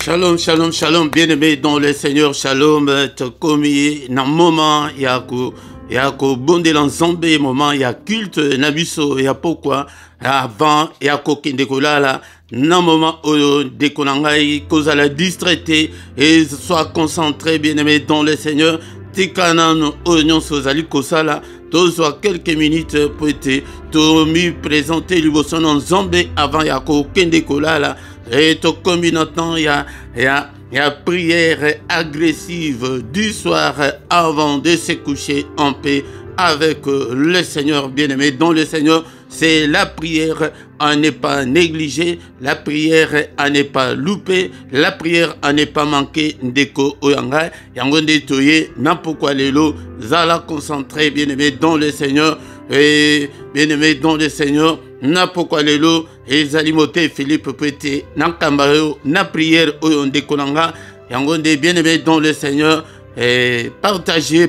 Shalom, shalom, shalom, bien-aimé dans le Seigneur, shalom, tokomi, na moment, yako bonde l'ensemble, moment, ya culte, nabiso, ya pourquoi, avant, yako kindekolala, na moment, dekonangai, cause la distraité, et soit concentré, bien-aimé dans le Seigneur, tikanan, oignon, sozali, kosala, soit quelques minutes pour être tomi présenter l'uboson en zambé avant yako kindekolala. Et tout comme maintenant, il y a prière agressive du soir avant de se coucher en paix avec le Seigneur bien-aimé. Dans le Seigneur, c'est la prière à ne pas négliger, la prière à ne pas louper, la prière à ne pas manquer d'eko oyanga. Yangonde toye, n'importe lelo, zala concentré bien-aimé dans le Seigneur. Et bien-aimé dans le Seigneur, n'importe lelo, et Zalimote Philippe Pété, Nakambayo, na prière oyonde konanga, yangonde bien-aimé dans le Seigneur. Et partagez,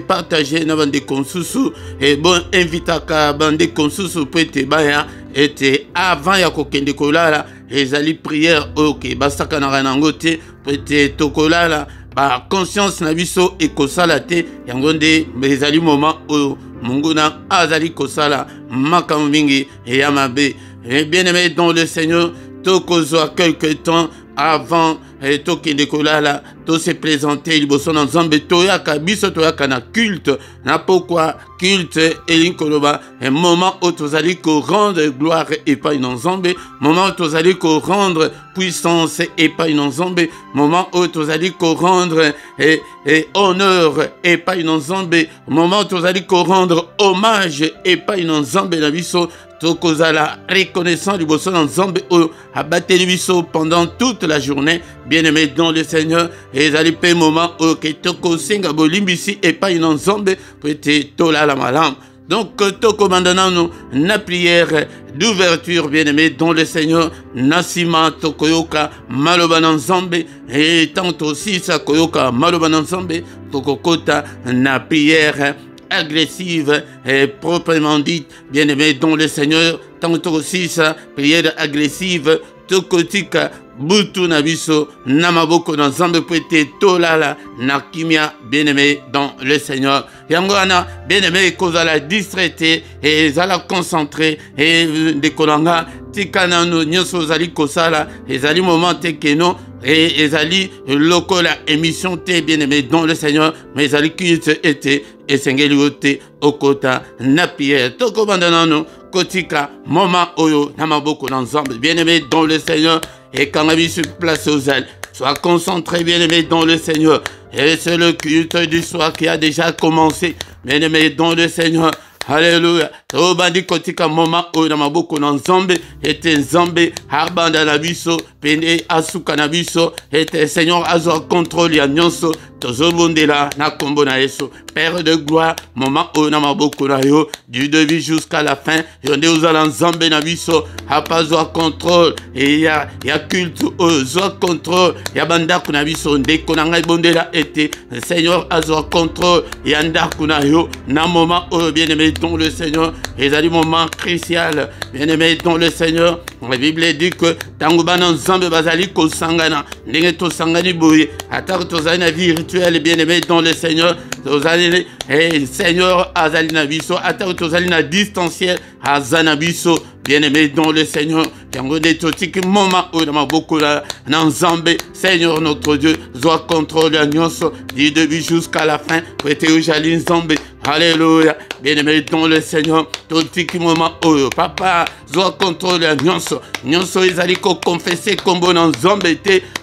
n'avande konsusu, et bon, invitaka bande konsusu pete baya, et avant ya kokende kolala, et zali prière, ok, basaka na ranangote, pete tokolala, ba conscience na biso et kosala te, yangonde, bezali moment o munguna azali kosala, makamingi, et yamabe, et bien-aimé dans le Seigneur, tokozoa quelque temps avant, et tokende kolala, to se présenter liboso na nzambe toyaka biso toyaka na culte na pourquoi culte elinkoloba un moment où tozali ko rendre gloire et pas na nzambe, moment où tozali ko rendre puissance et pas na nzambe, moment où tozali ko rendre et honneur et pas na nzambe, moment où tozali ko rendre hommage et pas na nzambe na biso tokozala reconnaissant liboso na nzambe oyo abateli biso pendant toute la journée. Bien-aimé dans le Seigneur, et les alipé moment où que toko singa bolimbisi et pas une ensemble peut-être tola la malam. Donc toko mandana na prière d'ouverture bien-aimé dans le Seigneur, nasima tokoyoka maloban ensemble et tant aussi sa koyoka maloban ensemble tokokota na prière agressive et proprement dite bien-aimé dans le Seigneur, tant aussi sa prière agressive tokotika butu nabiso namaboko na nzambe pete tolala na kimia bien-aimé dans le Seigneur. Yangwana bien-aimé kozala distraité et zala concentré et de kolanga tikana no nyoso zali kosala et zali moment tekeno et ezali lokola émission te bien-aimé dans le Seigneur mais zali culte était et sengeli ote okota na pierre toko bandanano kotika moment oyo namaboko na nzambe bien-aimé dans le Seigneur. Et quand la vie se place aux ailes, sois concentré, bien-aimé, dans le Seigneur. Et c'est le culte du soir qui a déjà commencé, bien-aimé, dans le Seigneur. Alléluia. Au bandi kotika moment où na maboko na nzambe était nzambe abanda na biso pende asuka na biso était Seigneur azwa contrôle ya nyonso tozobondela na kombo na Yesu. Père de gloire, moment où na maboko na yo du début jusqu'à la fin yonde uzala nzambe na biso apazwa contrôle et ya culte uzwa contrôle ya bandako na biso ndeko na ngai bondela était Seigneur azwa contrôle ya ndako na yo na moment où bien-aimé dans le Seigneur, et ça dit moment crucial, bien-aimé dans le Seigneur. La Bible dit que Tanguban ensemble bazali ko sangana, n'engeto sangani boye, attaque tozali na vie rituelle, bien-aimé dans le Seigneur, tozali et Seigneur azali na biso, attaque tozali na distanciel, azanabiso, bien-aimé dans le Seigneur. Yangone totiki moment où dans beaucoup là, n'ensemble, Seigneur notre Dieu, soit contrôle à nyonso, du début jusqu'à la fin, prêtez au jalin zambé. Alléluia, bien-aimé dans le Seigneur, tout petit moment, oh, papa, soit contrôle la nyonso, nyonso, ils allaient confesser comme bon ensemble,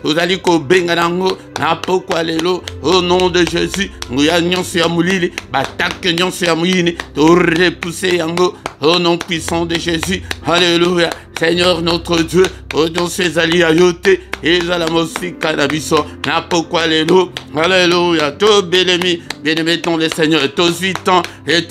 vous allez ko benganango, na pourquoi lelo, au nom de Jésus, nous y a nyonso ya moulili, batak nyonso ya moulini, to repousser yango, au nom puissant de Jésus, alléluia, Seigneur notre Dieu, au don ses alliés ayoté, et à la musique à la biso, na pourquoi lelo, alléluia, to belemi, bien-aimé dans le Seigneur, tous 8 ans, et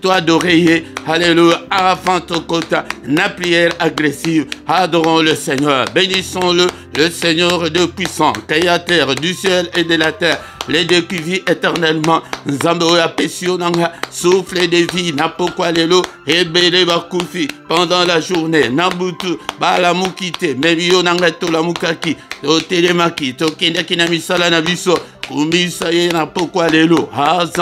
toi d'oreiller, alléluia, avant ton quota, na prière agressive, adorons le Seigneur, bénissons-le, le Seigneur de puissant, créateur du ciel et de la terre, les deux qui vit éternellement, Zamboya Pessionanga, souffle de vie, n'a pourquoi l'élo, et Bélé Bakoufi, pendant la journée, Nabutu, Balamukite, Mebio Nangato Lamuka. tolukaki, totelemaki, tokendaki na misala na biso, kumisa ye na pokwa lelo,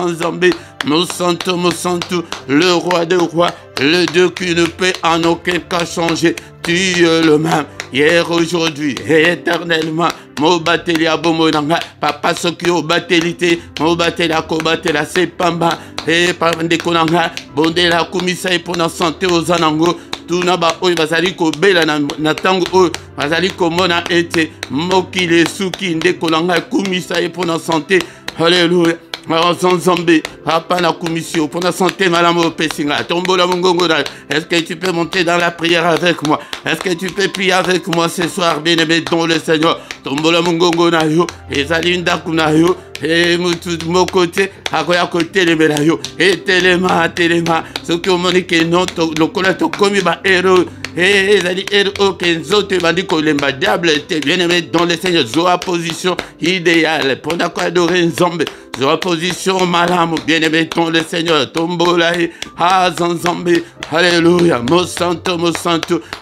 Nzambe, mon santo, le roi des rois, le Dieu qui ne peut en aucun cas changer. Tu es le même, hier, aujourd'hui, et éternellement. Mo bateli abomo nanga, papa soki o batelite, mo batela ko batela sepamba, et par ndekonanga, bondela kumisa e pona santé aux anango. Tuna ba oyo bazali ko bela na tango oyo bazali ko mona ete mokile suki ndekolanga kumisa e pona santé. Alléluia. Nzambe, papa na commission pour la santé madame Pessinga, tombola mongongo. Est-ce que tu peux monter dans la prière avec moi? Est-ce que tu peux prier avec moi ce soir, bien-aimé dans le Seigneur? Tombola mongongo na yo, ezalinda kuna yo, et mon côté, à côté les médailles, et téléma, ce que monique non, le colère comme ba héros. Et ils ont dit, Kenzo, m'a dit que le diable était bien-aimé dans le Seigneur. Zoa position idéale. Pour quoi adorer Nzambe. Zoa position malam, bien-aimé dans le Seigneur. Tombolaï, Nzambe. Alléluia. Mo santo,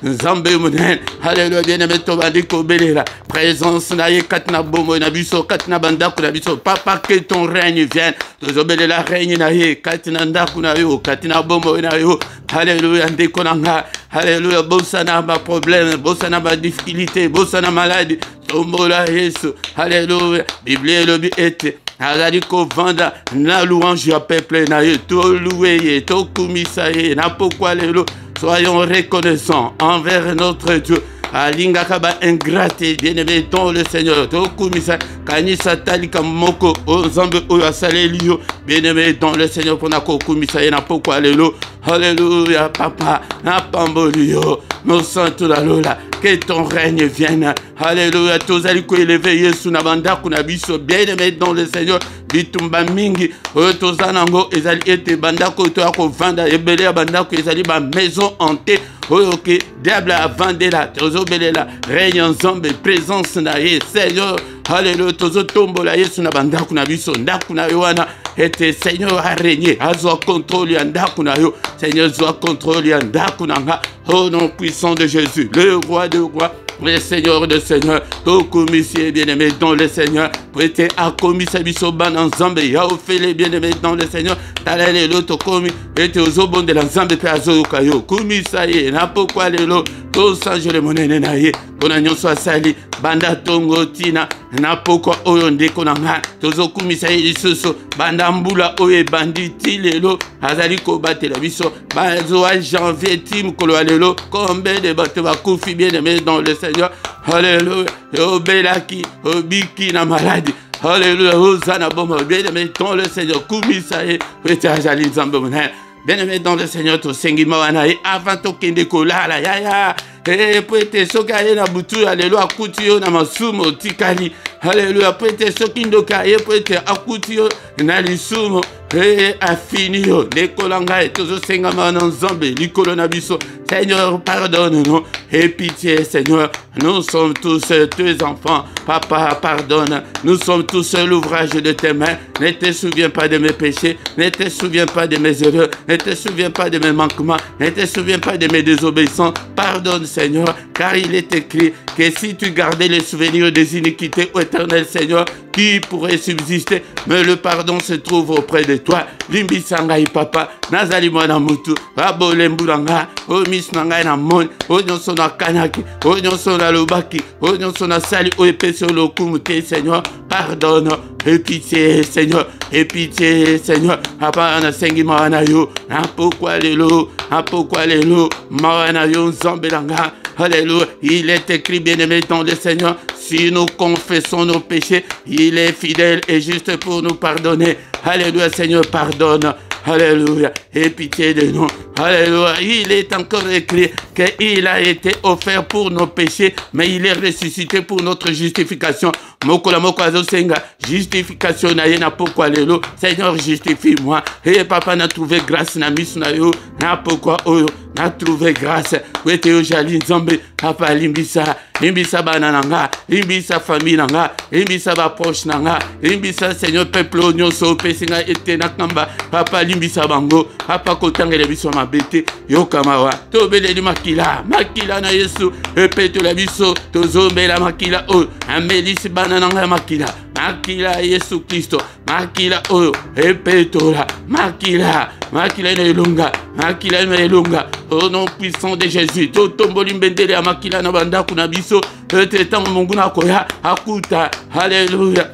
Nzambe mounen. Alléluia, bien-aimé, m'a dit que belela. Présence naïe, katna bomo, nabiso, katna bandaku, nabiso. Papa, que ton règne vienne. Tozobele la règne naïe, katna ndaku naïo, katna bomo naïo. Alléluia, ndekonanga. Alléluia, bossana ma problème, bossana ma difficulté, bossana maladie. Tombola Yesu. Alléluia. Bible le biete. Aladiko vanda na louange ya peuple na ye. To loué, to kumisaye, na pourquoi lelo. Soyons reconnaissants envers notre Dieu. Alinga kaba ingrate, bien-aimé dans le Seigneur. Tokumisa kanisa talika moko Nzambe oyo asale liyo. Bien-aimé dans le Seigneur pour nako kumisa na pourquoi lelo. Alléluia papa, na pambolio. Nos santos la lola, que ton règne vienne. Alléluia, tous aliko élevé Yesu na banda kuna biso. Bien-aimé dans le Seigneur. Bitumba mingi, tous anango ezali ete banda ko to ako vanda ebele banda ko ezali ba maison hantée. Ok, diable a vendé la, tozo belela, règne Nzambe, présence na ye, Seigneur, alléluia, tozo tombo la Yesu na bandaku na biso, ndaku na yoana, ete Seigneur a régné, azo contrôle ya ndaku na yo, Seigneur zo contrôle ya ndaku na nga, au nom puissant de Jésus, le roi de rois, le Seigneur de Seigneur, tout commissaire bien-aimé dans le Seigneur, prêtez à commissaire biso ban Nzambe, ya ofele bien-aimé dans le Seigneur, talele l'autre commis, et te ozobon de l'Nzambe pe azo kayo, commissaire, na pourquoi lelo, tout ça je le monene na ye, kona nyonso asali, banda tongo tina, na pourquoi oyo ndeko na nga, tozo commissaire lisusu, banda mbula oyo banditi lelo, azali ko batela biso, bazo a janvier tim kolo lelo, combien de bateaux va koufi bien-aimé dans le Seigneur, alléluia, obelaki, obiki na maladie, alléluia, Hosanna bomo, bien-aimé dans le Seigneur, kumisaye, pete ajali Nzambe mounen, bien-aimé dans le Seigneur, to sengi mawana, avant to kende kolala, ya, et pete sokaye na butu, alléluia, akuti na masumo, tikali, alléluia, pete sokindo kaye, pete akuti na lisumo, et affini yo, nekolanga, et tozo senga mawana Nzambe, likolo na biso, Seigneur, pardonne-nous, et pitié, Seigneur, nous sommes tous tes enfants, Papa, pardonne, nous sommes tous l'ouvrage de tes mains, ne te souviens pas de mes péchés, ne te souviens pas de mes erreurs, ne te souviens pas de mes manquements, ne te souviens pas de mes désobéissances, pardonne, Seigneur, car il est écrit que si tu gardais les souvenirs des iniquités, ô éternel Seigneur, qui pourrait subsister, mais le pardon se trouve auprès de toi. Limbi sangai papa, nazali mwana mutu, abole mbulanga, o mis nangai na mon, o nyonso na kanaki, o nyonso na lobaki, o nyonso na sali, o epesi o lokumute, Seigneur, pardonne, et pitié, Seigneur, et pitié, Seigneur, papa na sengi mawana yo, na pourquoi lelo, mawana yo nzambelanga. Alléluia, il est écrit, bien-aimé dans le Seigneur, si nous confessons nos péchés, il est fidèle et juste pour nous pardonner. Alléluia, Seigneur, pardonne. Alléluia, et pitié de nous. Alléluia, il est encore écrit qu'il a été offert pour nos péchés, mais il est ressuscité pour notre justification. Mokola moko azosenga, justification na yena pourquoi lelo. Seigneur, justifie-moi. Et papa n'a trouvé grâce na misu na yo, na pokwa oyo na trouvé grâce wete yo jali nzambe papa limbisa limbisa bana nanga limbisa famille nanga limbisa ba proche nanga limbisa Seigneur peuple nyonso pesinga ete na kamba papa limbisa bango papa kotangela biso mabete yo kamawa tobeleli makila makila na Yesu epeto la biso tozombela makila oyo amelisi bana nanga makila makila Yesu Kristo makila oyo epetola makila makila na elonga makila na elonga au nom puissant de Jésus totomboli mbendele ya makila na bandaku na biso ete tango mungu na koya akuta haleluya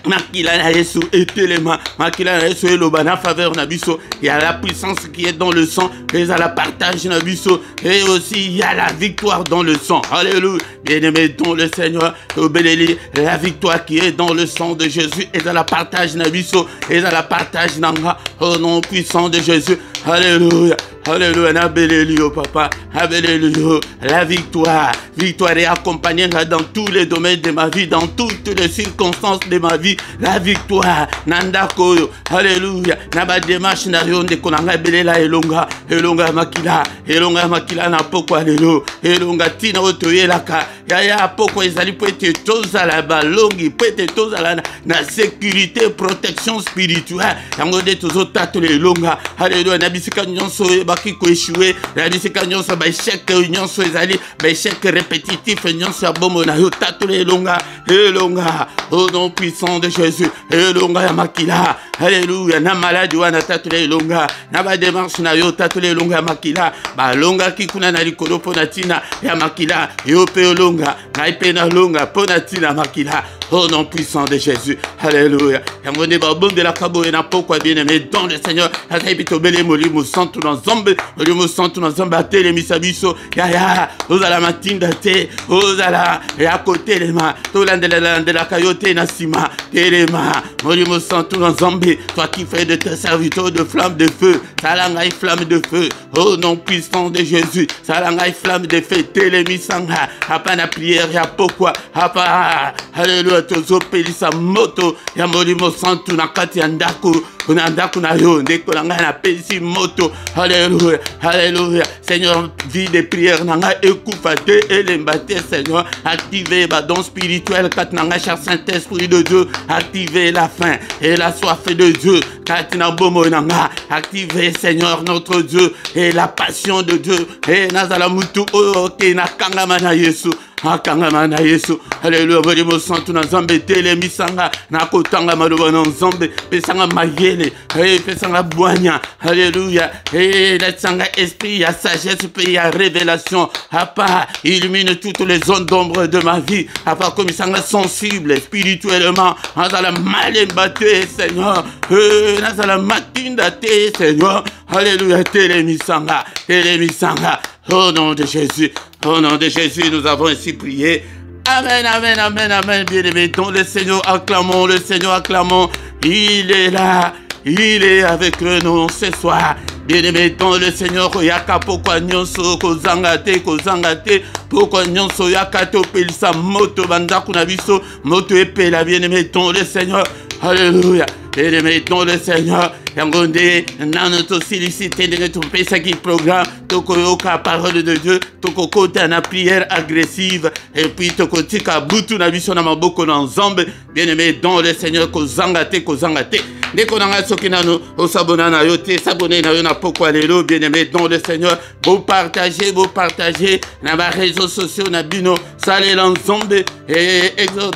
makila na Yesu etelema makila na Yesu eloba na faveur na biso il y a la puissance qui est dans le sang et à la partage na biso et aussi il y a la victoire dans le sang alléluia bien-aimé dans le Seigneur obéléli la victoire qui est dans le sang de Jésus et à la partage na biso et à la partage nanga au nom puissant de Jésus alléluia. Alléluia, Alléluia, papa, Alléluia, la victoire, victoire est accompagnée dans tous les domaines de ma vie, dans toutes les circonstances de ma vie, la victoire, Nanda Koyo, Alléluia, Naba démarche na yonde konanga belela elonga, elonga makila na poko alelo, elonga tina otoye laka, ya poko ezali pwete toza la balongi, pwete toza la na sécurité, protection spirituelle, yango de tozo tato elonga, Alléluia, nabisika nyonso baki ko échouer la bisika nyonso ba échec nyonso ezali ba échec répétitif nyonso abomo na yo tato elonga au nom puissant de Jésus elonga ya makila alléluia na maladie wana tato elonga na ba démarche na yo tato elonga ya makila ba longa kikuna na likolo pona tina ya makila yo pe elonga na ipe na longa pona tina makila au nom puissant de Jésus alléluia yamone ba bonde la kabo na pokwa bien-aimé dans le Seigneur azabito bele molimo santo dans zombe molimo santo dans zombe atele misabiso ya ozala matinda te ozala ya côté les mains tolandela kayote na sima telema molimo santo dans zombe toi qui fais de tes serviteurs de flamme de feu salangai flamme de feu au nom puissant de Jésus salangai flamme de feu telemisanga apana prière ya pokwa apa alléluia tozo pelisa moto ya molimo santo na kati ya ndako na ndako na yo ndeko na ngai na pesi moto alléluia alléluia Seigneur vie de prière na ngai ekufa te elemba te Seigneur activez ba don spirituel kat na ngai cher Saint-Esprit de Dieu activez la faim et la soif de Dieu kat na bomo na ngai activez Seigneur notre Dieu et la passion de Dieu et nazala mutu o ke na kangama na Yesu akangama na Yesu alléluia molimo santo na nzambe telemisanga na kotanga maloba na nzambe pesanga mayele pesanga bwanya alléluia et laissanga esprit ya sagesse pe ya révélation apa illumine toutes les zones d'ombre de ma vie apa komisanga sensible spirituellement nazala malemba te Seigneur nazala matinda te Seigneur alléluia telemisanga au nom de Jésus. Au nom de Jésus, nous avons ainsi prié. Amen, amen, amen, amen. Bien-aimés, dans le Seigneur, acclamons le Seigneur, acclamons. Il est là, il est avec nous ce soir. Bien-aimés, dans le Seigneur, yaka pokwa nyonso kozangate, pokwa nyonso yaka topelisa moto bandaku na biso, moto epela bien-aimés, dans le Seigneur. Alléluia. Bien-aimés, dans le Seigneur. Yangonde, nanoto silicité de notre pesa qui programme, tokoyoka parole de Dieu, tokokota na prière agressive, et puis tokotika butu na biso na maboko na nzambe, bien-aimé dans le Seigneur, kozangate. Ndeko nanga soki nano, osabona na yo te, sabone na yo na pokwa lelo, bien-aimé dans le Seigneur, vous partagez, na ba réseaux sociaux na bino, sale l'ensemble, et Exode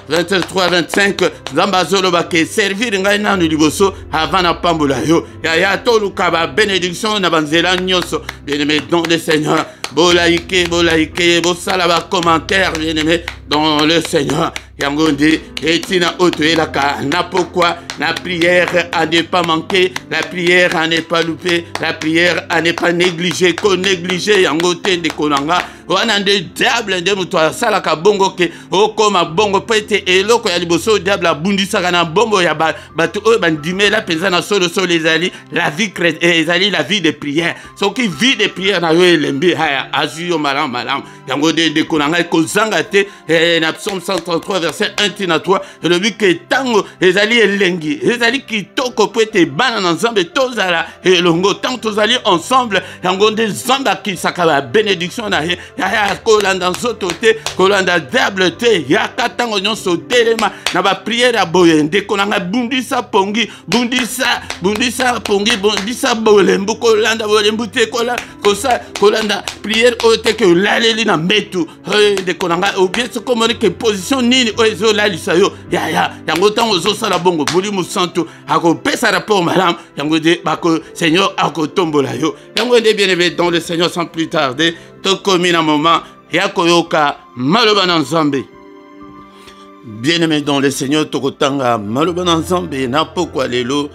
23, 25, zambazolo bake, servir ngai nanu liboso, avant na pambola yo, ya toluka ba bénédiction na banzela nyonso, bien-aimé dans le Seigneur, bolaike, bosalaba commentaire, bien-aimé dans le Seigneur. Yangonde, etina otoelaka, na pourquoi la prière à ne pas manquer, la prière à ne pas louper, la prière à ne pas négliger, qu'on négliger yangote de konanga, wana de diable de mutoa salaka bongo ke, okoma bongo pete eloko ya liboso diable bundisaka na bongo ya batu o bandime la pesa na solo ezali la vie ezali la vie de prière. So qui vie de prière na yo elembi haya azuyo malam yangonde de konanga kozanga te na psaume 133 verset 1 tina 3 le but que tango ezali elengi mingi ezali kitoko po ete bana na nzambe tozala elongo ntango tozali ensemble yango nde nzambe akilisaka babénédiction na ye yaya kolanda nzoto te kolanda diable te yaka ntango nyonso otelema na bapriere ya boye ndeko nanga bundisa pongi bundisa pongi bundisa bolembu kolanda bolembu te kolanda priere oyo te ke olaleli na mbetu ndeko nanga obie soko omoni ke position nini oyo ezolalisa yo yaya yango ntango ozosala bongo molimo santo akopesa rapport malamu yango nde seigneur akotombola yo yango nde bien aimé dans le seigneur sans plus tarder tokomi na moment ya koyoka maloba na nzambe. Bien aimé dans le seigneur tokotanga maloba na nzambe na pokwa lelo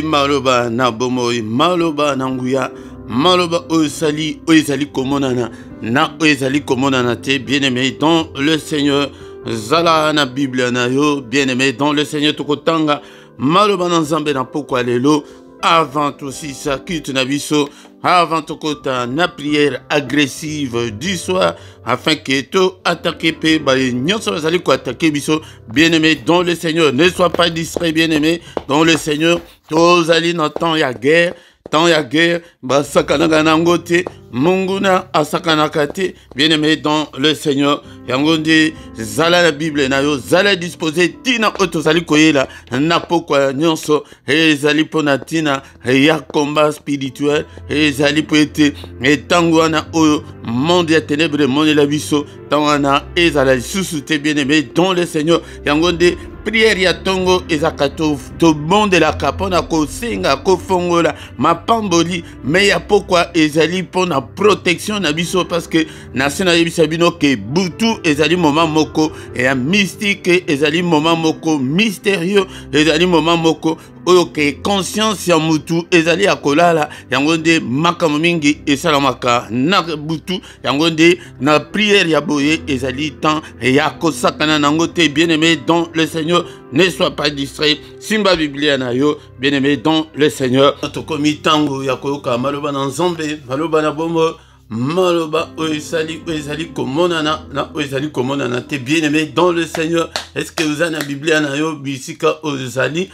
maloba na bomoi maloba na nguya maloba osali oezali komonana na oezali komonana te. Bien aimé dans le seigneur zala na Bible na yo. Bien aimé dans le seigneur tokotanga maloba na nzambe na pokwa lelo avant aussi sa culte na biso avant tokota na prière agressive du soir afin que to attaquer pe ba nyonso bazali ko attaquer biso. Bien aimé dans le seigneur ne sois pas distrait. Bien aimé dans le seigneur tozali na temps ya guerre. Tant ya guerre, basakanaka nango te, munguna asakanaka te. Bien aimé dans le Seigneur, yango nde zala la Bible na yo, zala disposé tina otozali koyela na pokwa nyonso ezali pona tina ya combat spirituel ezali po ete etango wana oyo monde ya ténèbres monde la biso tango wana ezala lisusu te. Bien aimé dans le Seigneur, yango nde prière ya tongo ezaka to bondelaka mpona kosenga kofongola mapamboli me ya pokwa ezali mpona protection na biso parce que nase nayebisa bino ke butu ezali moment moko ya mystique ezali moment moko mystérieux ezali moment moko oyo ke conscience ya mutu ezali ya kolala yango nde makambo mingi esalamaka na butu yango nde na prière ya boye ezali temps ya kosakana nango te. Bien aimé dans le Seigneur ne sois pas distrait simba Biblia na yo. Bien aimé dans le Seigneur tokomi tango ya koyoka maloba na nzambe maloba na bomo maloba oezali komonana na oezali komonana te. Bien aimé dans le Seigneur, est-ce que vous avez la Biblia na yo bisika ozali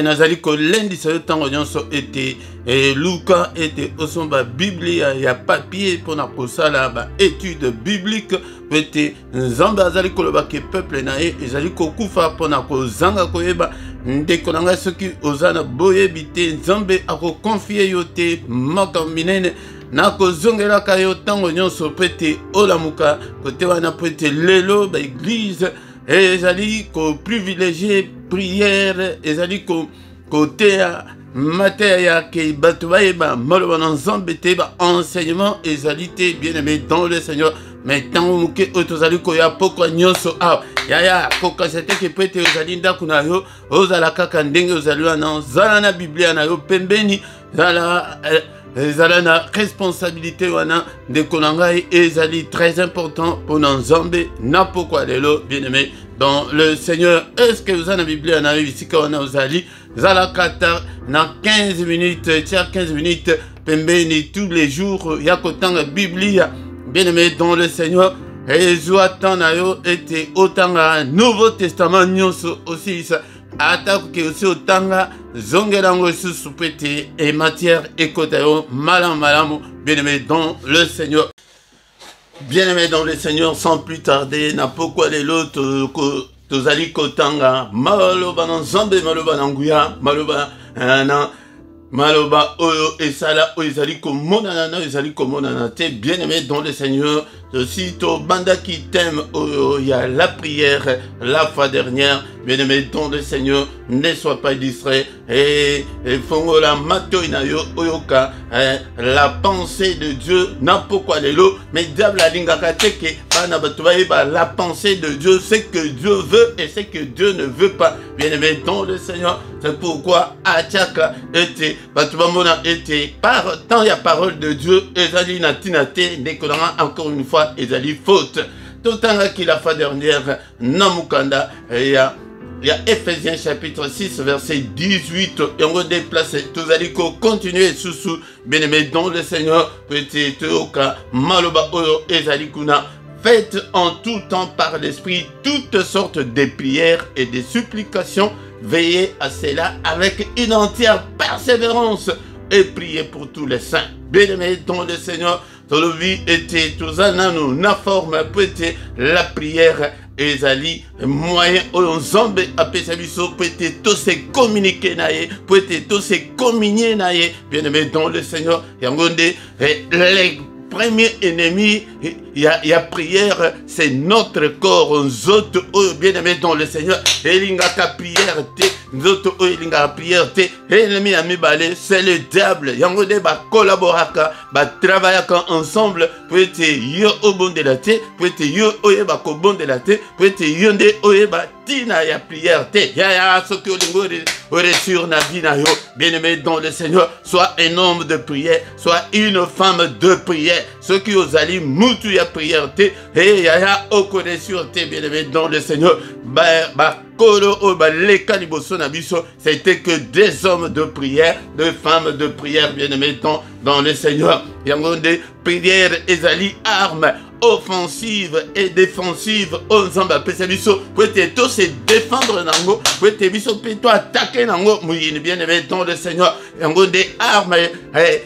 nazali kolendisa yo tango nyonso ete luka ete osomba Biblia ya papier pona kosala ba étude biblique ete nzambe azali koloba ke peuple na ye ezali kokufa pona kozanga koyeba ndeko na ngai soki oza na boyebi te nzambe akokonfie yo te makambo minene na kozongelaka yo tango nyonso po ete olamuka kote wana po ete lelo ba église ezali ko privilégier prière ezali koteya mateya ke bato bayeba maloba na nzambe te ba enseignement ezali te. Bien aimé dans le Seigneur mais tango moke oyo tozali koya pokwa nyonso awa yaya kokasa te ke po ete ozali ndako na yo ozala kaka ndenge ozali wana zala na Biblia na yo pembeni zala na responsabilité wana ndeko na ngai ezali très important mpona nzambe na pokwa lelo. Bien aimé dans le Seigneur, est-ce que vous avez la Bible na yo bisika wana ozali zala kata na 15 minutes tia 15 minutes pembeni tous les jours ya kotanga Biblia. Bien aimé dans le Seigneur ezwa tan na yo ete otanga Nouveau Testament nyonso aussi ça atako ke aussi otanga zongelango susu pete et matière ekota yo malamu. Bien aimé dans le Seigneur. Bien aimé dans le Seigneur, sans plus tarder na pokwa lelo tozali kotanga maloba na nzambe maloba na nguya maloba na maloba oyo esala oyo ezali komonana na ezali komonana te. Bien aimé dans le Seigneur, aussi to banda qui t'aime oyo ya la prière la fois dernière. Bien aimé dans le Seigneur, ne sois pas distrait et fongola mato inayo oyoka la pensée de Dieu na pokwa lelo mais diable alingaka teke bana bato bayeba la pensée de Dieu, ce que Dieu veut et ce que Dieu ne veut pas. Bien aimé dans le Seigneur, c'est pourquoi atiaka ete bato bamona ete par tant ya parole de Dieu ezali na tinate nekolanga encore une fois ezali faute totanga ki la fois dernière na mukanda ya Ephésiens chapitre 6 verset 18 yango déplacé tozali ko continuer sous bien aimé dans le Seigneur peut-être toka maloba oyo ezali kuna. Faites en tout temps par l'esprit toutes sortes de prières et de supplications veillez à cela avec une entière persévérance et priez pour tous les saints. Bien-aimés dans le Seigneur, dans la vie était tous nous na forme peut-être la prière ezali moyen ensemble apesa biso peut-être tous se communiquer naie peut-être tous se communier naie. Bien-aimés dans le Seigneur, yangonde les premier ennemi, il y a prière, c'est notre corps. Nous autres, bien-aimés dans le Seigneur, elingaka prière, nous autres, elingaka prière, ennemi a mis balé, c'est le diable. Yangode ba collaboraka, ba travaillaka ensemble, pour être yo au bon de la tête, pour être yo oye ba ko bon de la tête, pour être yo de oye ba tina ya prière te. Ya ce que le sur na vie na yo, bien-aimés dans le Seigneur, soit un homme de prière, soit une femme de prière. Ceux qui osent aller moutou ya prière te, et ya okone sur te, bien-aimés dans le Seigneur, c'était que des hommes de prière, des femmes de prière, bien-aimés dans le Seigneur. Il y a des prières et armes offensive et défensive ensemble apesa biso peut-être tous se défendre nango peut-être biso peut attaquer nango muyini bien-aimé dans le Seigneur yango des armes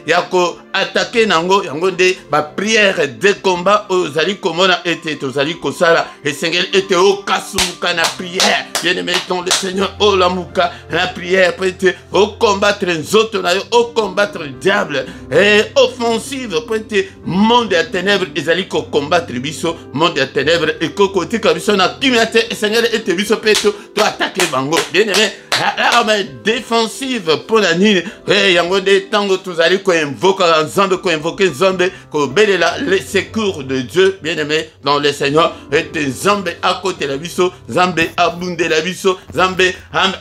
yako attaquer nango yango des ba prière de combat ozali komona était ozali kosala et Seigneur était au kasumuka na prière bien-aimé dans le Seigneur oh la muka la prière peut-être au combattre les autres au combattre le diable et offensive peut-être monde à ténèbres ezali ko combattre biso monde à ténèbres et côté comme biso na kimate Seigneur était biso peto to attaquer bango bien-aimé l'arme défensive pour la nuit et yango de tango tozali ko invoquer ensemble ko invoquer Nzambe ko belela les secours de Dieu bien-aimé dans le Seigneur et Nzambe à côté la biso Nzambe abunde la biso Nzambe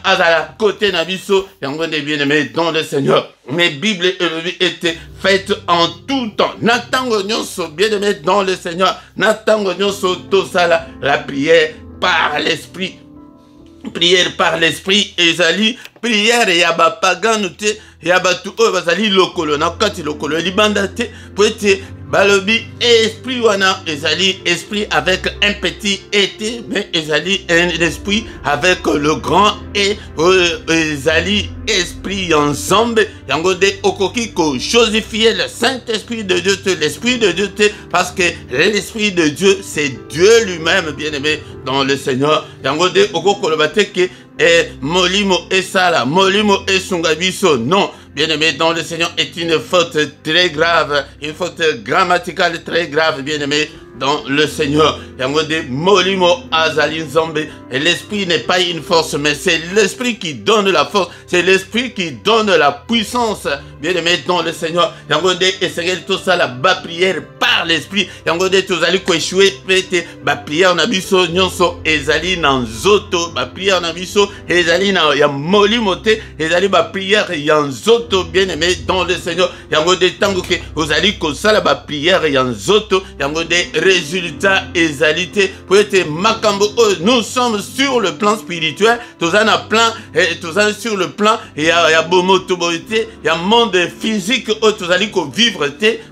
azala côté na biso yango de bien-aimé dans le Seigneur. Mes Bibles étaient faites en tout temps. Natango nyonso bien-aimé dans le Seigneur. Natango nyonso tosala la prière par l'esprit. Prière par l'esprit ezali prière ya ba pagano te ya batu oyo bazali lokolo na kati lokolo libanda te peut-être balobi esprit wana ezali esprit avec un petit et mais ezali un esprit avec le grand et ezali esprit ensemble yango de okoki ko chosifier le Saint-Esprit de Dieu l'esprit de Dieu parce que l'esprit de Dieu c'est Dieu lui-même bien-aimé dans le Seigneur yango de okoko lobateke et molimo et sala molimo et sungabiso non bien-aimé dans le Seigneur est une faute très grave, une faute grammaticale très grave, bien-aimé dans le Seigneur. Molimo azali Nzambe. Et l'esprit n'est pas une force, mais c'est l'esprit qui donne la force, c'est l'esprit qui donne la puissance, bien-aimé dans le Seigneur. Yangode essayer tout ça la bas prière par l'esprit. Yangode tout zali ko échouer pété ba prière na biso nyonso ezali nan zoto ba prière na biso ezali na ya molimo te ezali ba prière yanzoto bien-aimé dans le Seigneur. Yangode tango ke ozali ko sala ba prière yanzoto yangode résultat ezalité pour être makambo nous sommes sur le plan spirituel tous en a plein et tous en sur le plan il y a bomotoboité il y a monde physique tous allez ko vivre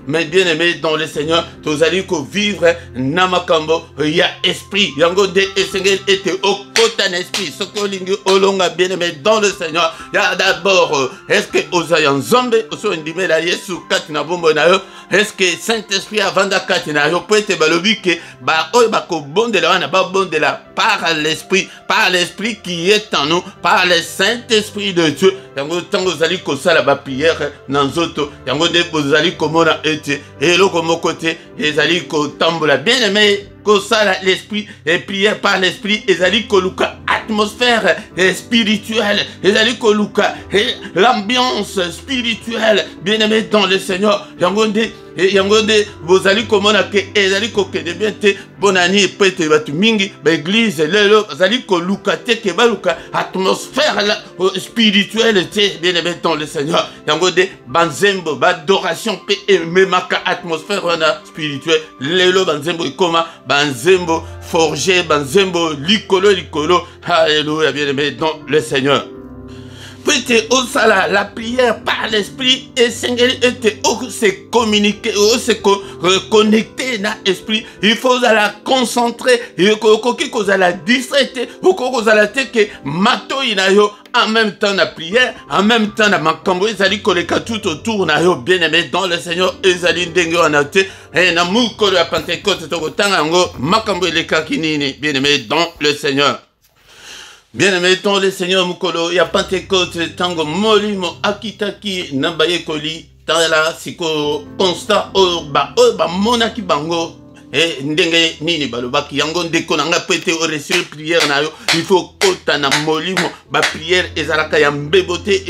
mais bien aimé dans le Seigneur tous allez ko vivre na makambo il y a esprit yango de esengel était au côté esprit ce que lingi olonga bien aimé dans le Seigneur il y a d'abord est-ce que osayan zombe oso ndime la Yesu katina bombo na yo est-ce que Saint-Esprit avant d'akatina yo peut être balobi que ba oy ba ko bondela wana ba bondela par l'esprit qui est en nous par le Saint-Esprit de Dieu yango tango zali ko sala ba prière nanzoto yango de bozali komona ete eloko mokote ezali ko tambola bien aimé ko sala l'esprit et prière par l'esprit ezali ko luka atmosphère spirituelle ezali ko luka l'ambiance spirituelle bien aimé dans le Seigneur yango de bozali komona ke ezali ko ke de bien te bonani pete batu mingi ba église lelo ezali ko luka te ke ba luka atmosphère spirituelle te bien aimé dans le Seigneur yango de banzembo ba adoration pe memaka atmosphère wana spirituelle lelo banzembo ikoma banzembo forgé banzembo likolo alléluia bien aimé dans le Seigneur. Peut-être aussi la prière par l'esprit et Seigneur était se communiquer, se reconnecter dans l'esprit. Il faut la concentrer, il faut la distraire, il faut la que mato inayo en même temps la prière, en même temps la makambo, ezali koleka tout autour na yo bien aimé dans le Seigneur, ezali ndenge wanate et na mukolo ya Pentecôte tokotanga ngo makambo eleka kinini bien aimé dans le Seigneur. Bien aimé dans le Seigneur mukolo ya Pentecôte tango molimo akitaki nambaye koli tala siko constat ba monaki bango et ndenge nini balobaki yango ndeko nanga pete o reçu prière na yo il faut kota na molimo ba prière ezalaka ya mbebote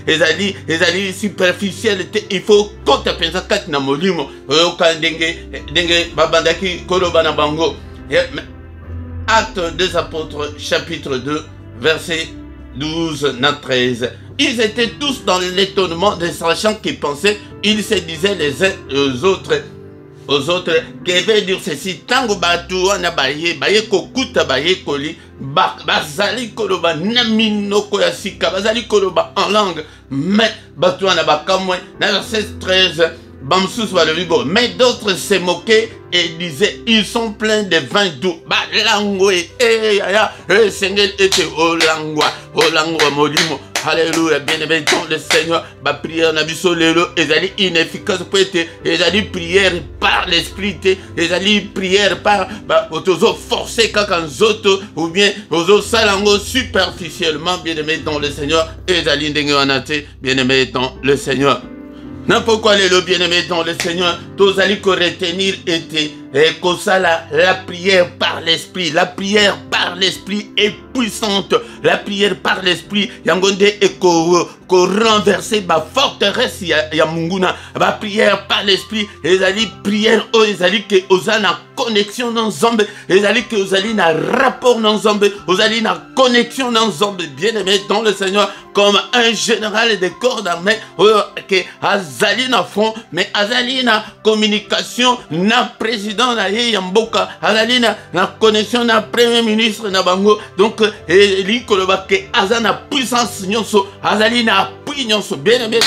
ezali superficielle il faut kota penza kati na molimo oyoka ndenge babandaki koloba na bango. Actes des apôtres chapitre 2 verset 12 à 13. Ils étaient tous dans l'étonnement des sachants qui pensaient, ils se disaient les uns aux autres, qui veut dire ceci, tango batu wana baye kokuta baye koli, bazali koloba naminoko ya sika, bazali koloba en langue, mais batu wana bakamwe, na verset 13, bamsus va le libo, mais d'autres se moquaient et disaient, ils sont pleins de vin doux, balangwe, Seigneur était au langwa molimo. Alléluia, bien-aimé dans le Seigneur, ma prière n'a biso lelo, ezali inefficace pour être, ezali prière par l'esprit, ezali prière par, otozo forcé kakan zoto, ou bien, ozo salango superficiellement, bien-aimé dans le Seigneur, ezali ndenge wanate, bien-aimé dans le Seigneur. N'importe quoi le bien-aimé dans le Seigneur, tous allez retenir était comme ça la prière par l'esprit. La prière par l'esprit est puissante. La prière par l'esprit, yangonde et ko renverser ma forteresse ya munguna. La prière par l'esprit, les alliés prière oh les alliés que osana connexion dans zombe, les alliés que osali na rapport dans zombe, osali na connexion dans zombe. Bien-aimé dans le Seigneur, comme un général de corps d'armée que azali na fond, mais azali na communication na président na yamboka, azali na connexion na premier ministre na bango. Donc li koloba que azana puissance nyonso, azali na appui nyonso. Bien-aimé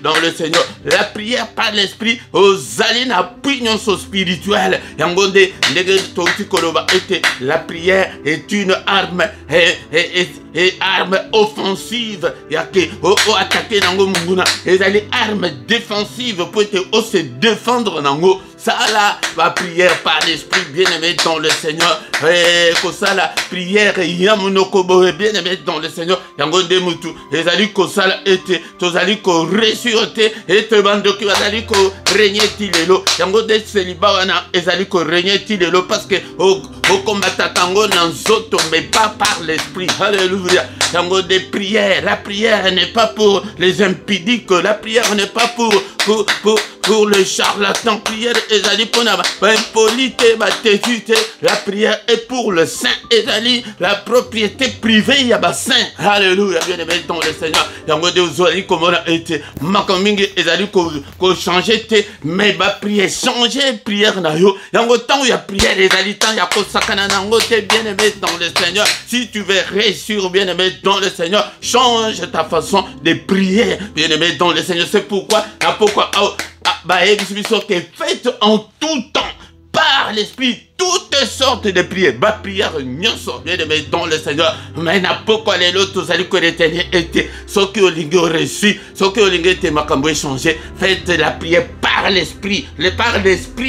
dans le Seigneur, la prière par l'esprit ozali na appui nyonso spirituel. Yangonde ndege toti koloba était la prière est une arme et arme offensive yake attaquer nango munguna ezali arme défensive pour te se défendre nango. Ça là la prière par l'esprit bien-aimé dans le Seigneur que ça la prière yamunoko bien-aimé dans le Seigneur yangonde mutu ezali ko sala ete tozali ko ressurté ete bando ki bazali ko régner tilelo yangonde celibat wana ezali ko régner tilelo parce que au combattre tango nan zoto mais pas par l'esprit. Alléluia. Tango de prière, la prière n'est pas pour les impudiques, la prière n'est pas pour le charlatan. Prière ezali pona impolité batesité. La prière est pour le saint ezali la propriété privée ya ba saint. Alléluia. Bien-aimé dans le Seigneur. Yango de ozali comme on a été makamingi ezali ko changer te mais ba prière changer prière na yo. Yango tant ya prière ezali tant ya ko sakana nango te bien-aimé dans le Seigneur. Si tu veux réussir bien-aimé dans le Seigneur, change ta façon de prier bien-aimé dans le Seigneur. C'est pourquoi faites en tout temps par l'esprit toutes sortes de prières. Ma prière nyonso bien-aimé dans le Seigneur. Mais n'a pourquoi les autres allaient retenir était ce que olingue reçu, ce que olingue était makambo changer. Faites la prière par l'esprit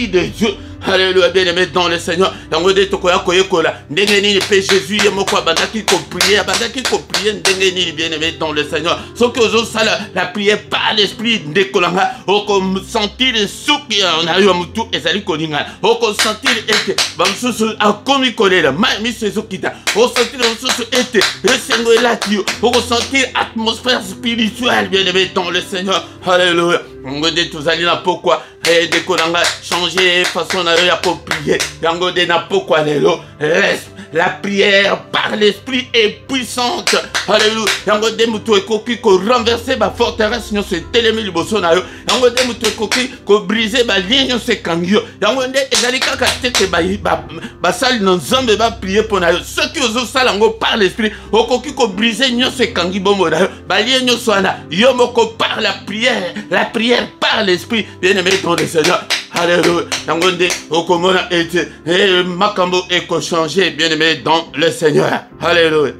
de Dieu. Alléluia, bien-aimé dans le Seigneur. Yango de tokoya koyekola. Ndenge nini pe Jésus yemoko bandaki ko prier, ndenge nini bien-aimé dans le Seigneur. Ce que ozo sala la prière par l'esprit de kolanga, oko sentir souki na yo mutu ezali kolinga. Oko sentir ete bamsusu akomi kolela, mami sezokita. Oko sentir bamsusu ete resengo elatio. Oko sentir atmosphère spirituelle bien-aimé dans le Seigneur. Alléluia. Yango de tozali na pourquoi de kolanga changer façon na yo ya prier. Yango de na pourquoi lelo la prière par l'esprit est puissante. Alléluia. Yango de mutu ekoki ko renverser ba forteresse nyo se telemi liboso na yo. Yango de mutu ekoki ko briser ba ligne nyo se kangio. Yango de ezali kaka tete ba sali na nzambe ba prier pour na yo. Ceux qui ozo sala ngo par l'esprit okoki ko briser nyo se kangi bombo na yo. Ba ligne nyo soana yo moko par la prière par l'esprit. Bien-aimé dans le Seigneur. Alléluia. Yangonde okomona ete makambo eko changer, bien-aimé dans le Seigneur. Alléluia.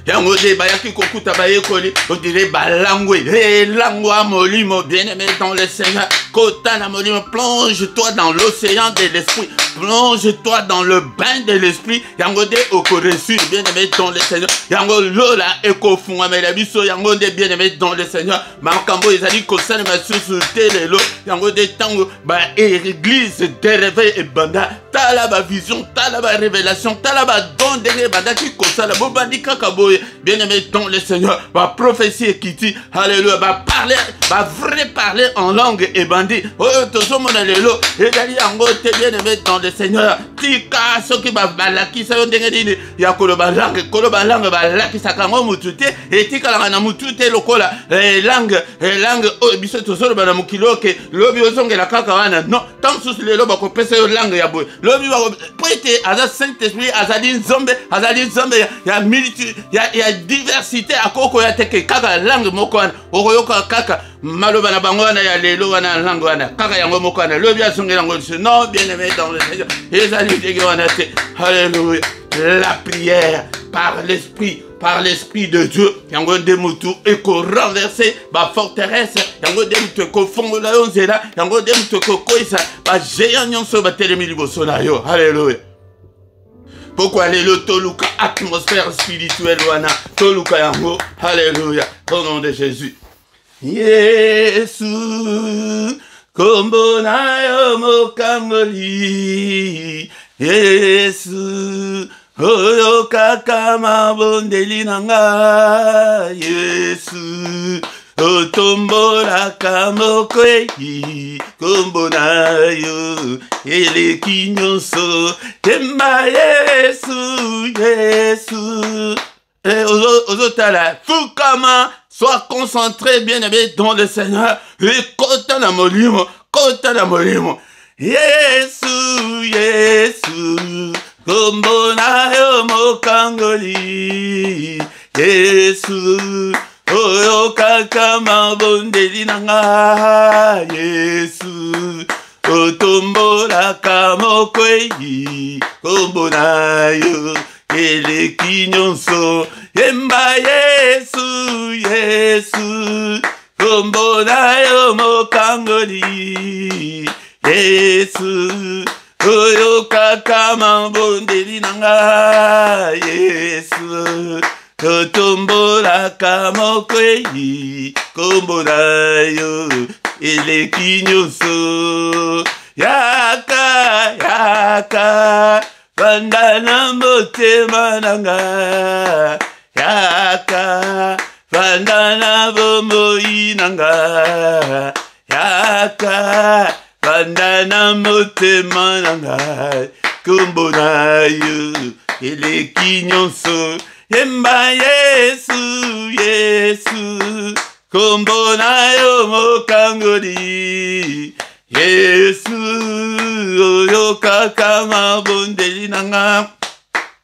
Yangonde bayaki kokuta bayekoli on dirait balangwe langwa molimo, bien-aimé dans le Seigneur. Kotana molimo, plonge-toi dans l'océan de l'esprit. Plonge-toi dans le bain de l'esprit. Yangonde okoresu, bien-aimé dans le Seigneur. Yango lola eko funga melabiso, yangonde bien-aimé dans le Seigneur. Makambo ezali kosana masusu telelo. Yangonde tango ba église de réveil et banda. Tala ba vision, tala ba révélation, tala ba don de banda qui kosala bobandi kakabo. Bien-aimé dans le Seigneur, va prophétie et kiti, alléluia, va parler, va vrai parler en langue et bandit. Oh, tout le monde est là, et d'ailleurs, en gros, t'es bien-aimé dans le Seigneur. Tika, ce qui va balaki, ça y est, il y a koloba langue, balaki, ça kango mutute, et tika la na mutute lokola, langue, oh, biso tout seul, bana mukilo, que l'obi osonge la kakawana, non, tant sous les lobes, qu'on pèse langue, ya boy. L'obi va prêter à la Saint-Esprit, à Zadine Zombe, il y a multitude. Il y a diversité à koko ya teke kaka langue mokwana okoyoka kaka maloba na bango wana ya lelo wana langue wana kaka yango mokwana lobi asongela ngo non, bien-aimé dans le Seigneur. Ezali teke wana te. Alléluia. La prière par l'esprit de Dieu. Yango de mutu eko renverser ba forteresse. Yango de mutu eko fongola yo nzela. Yango de mutu eko koisa ba géant nyonso ba telemi liboso na yo. Alléluia. Pourquoi aller le toluka atmosphère spirituelle wana toluka yango. Alléluia. Au nom de Jésus. Yesu kombo na yo mokangoli. Yesu oyo kaka mabondeli nanga. Yesu otombolaka mokwei kombo na yo eleki nyonso temba Yesu. Ozotala fukama, sois concentré, bien-aimé dans le Seigneur. Et kota na molimo. Yesu kombo na yo mokangoli. Yesu oyo kaka mabondeli nanga. Yesu otombolaka mokwei kombo na yo eleki nyonso yemba Yesu kombo na yo mokangoli. Yesu oyo kaka mabondeli nanga. Yesu otombolaka mokwei kombo na yo eleki nyonso. Yaka bandana motema nanga. Yaka bandana bomoi nanga. Yaka bandana motema nanga. Kombo na yo eleki nyonso. Yemba Yesu kombo na yo mokangoli. Yesu oyo kaka mabondeli nanga.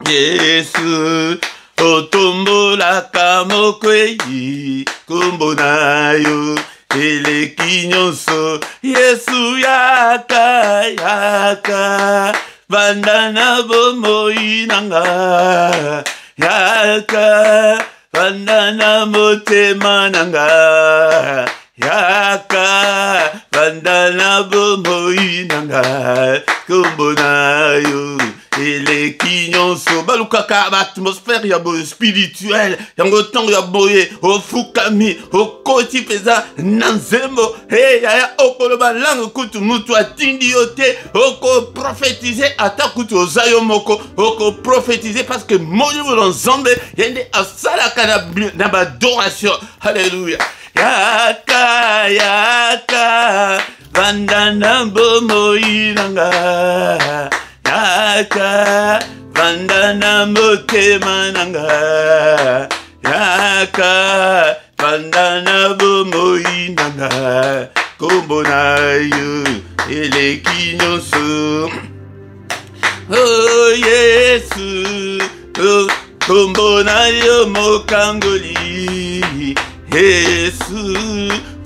Yesu otombolaka mokwei kombo na yo eleki nyonso. Yesu yaka bandana bomoi nanga. Yaka bandana motema nanga. Yaka bandana bomoi nanga. Kombo na yo eleki nyonso. Balukaka atmosphère ya boye spirituel. Yango tongo ya boye ofukami okoti peza nanzembo. Hey ya okoloba langue kutu mutu atindi yote. Oko prophétiser ata kutu ozayo moko. Oko prophétiser parce que molimo nzambe yende asalaka na badoration. Alléluia. Yaka bandana bomoi nanga. Yaka Vandana motema nanga yaka vandana bomoi nanga kombo na yo eleki nyonso. Oh Yesu, oh, kombo na yo mokangoli Yesu,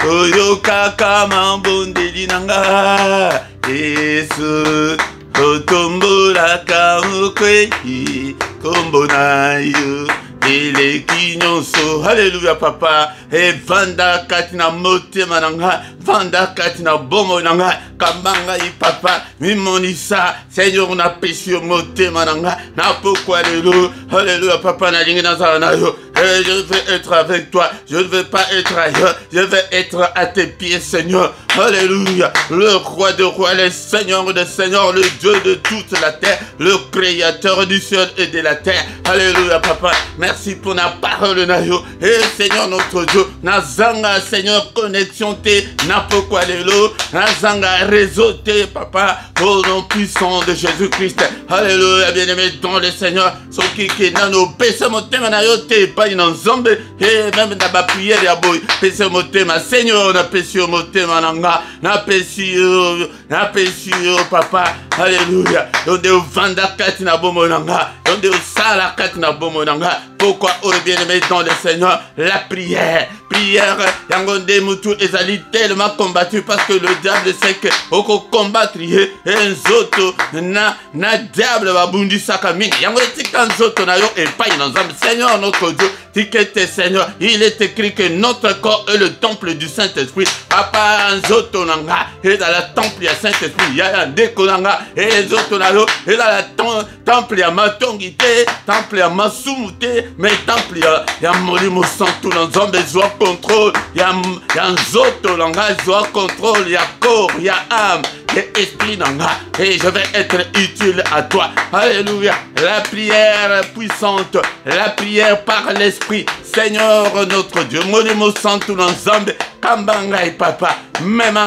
oyo kaka mambondeli nanga Yesu, otombolaka mokwei kombo na yo eleki nyonso. Alléluia papa. E vanda katina motema nanga, vanda katina bomo nanga, kambanga i papa, mimonisa, Seigneur na péché motema nanga, na pourquoi lelo. Alléluia papa na lingi na zana yo. Et je veux être avec toi, je ne veux pas être ailleurs, je veux être à tes pieds Seigneur. Alléluia, le roi de rois, le Seigneur de seigneurs, le Dieu de toute la terre, le créateur du ciel et de la terre. Alléluia papa, merci pour la parole na yo. Et Seigneur notre Dieu, nazanga Seigneur connexion te, na pourquoi lelo, nazanga réseau te papa, au nom puissant de Jésus-Christ. Alléluia, bien-aimé dans le Seigneur, ce qui nano pesa motema na yo te pa inanzombe, et même na ba prière ya boy, pesa motema Seigneur na pesa motema nanga, na pesa papa. Alléluia, donde vanda kati na bomo nanga, donde sala kati na bomo nanga. Pourquoi, oh bien-aimé dans le Seigneur, la prière, yangonde mutu ezali tellement combattu parce que le diable sait que oko combattre et nzoto na diable va bundi sakamini yango tika nzoto na yo et pas inanzam. Seigneur notre Dieu, tikete Seigneur, il est écrit que notre corps est le temple du Saint-Esprit. Papa nzoto nanga et dans la temple ya Saint-Esprit ya ndeko nanga et nzoto na yo et dans la temple ya matongite, temple ya masumute, mais temple ya molimo santo nzambe zwa contrôle, ya nzoto nanga zwa contrôle, ya corps, ya âme, ya esprit nanga, et je vais être utile à toi. Alléluia, la prière puissante, la prière par l'esprit. Seigneur notre Dieu, molimo santo nzambe kambanga et papa, même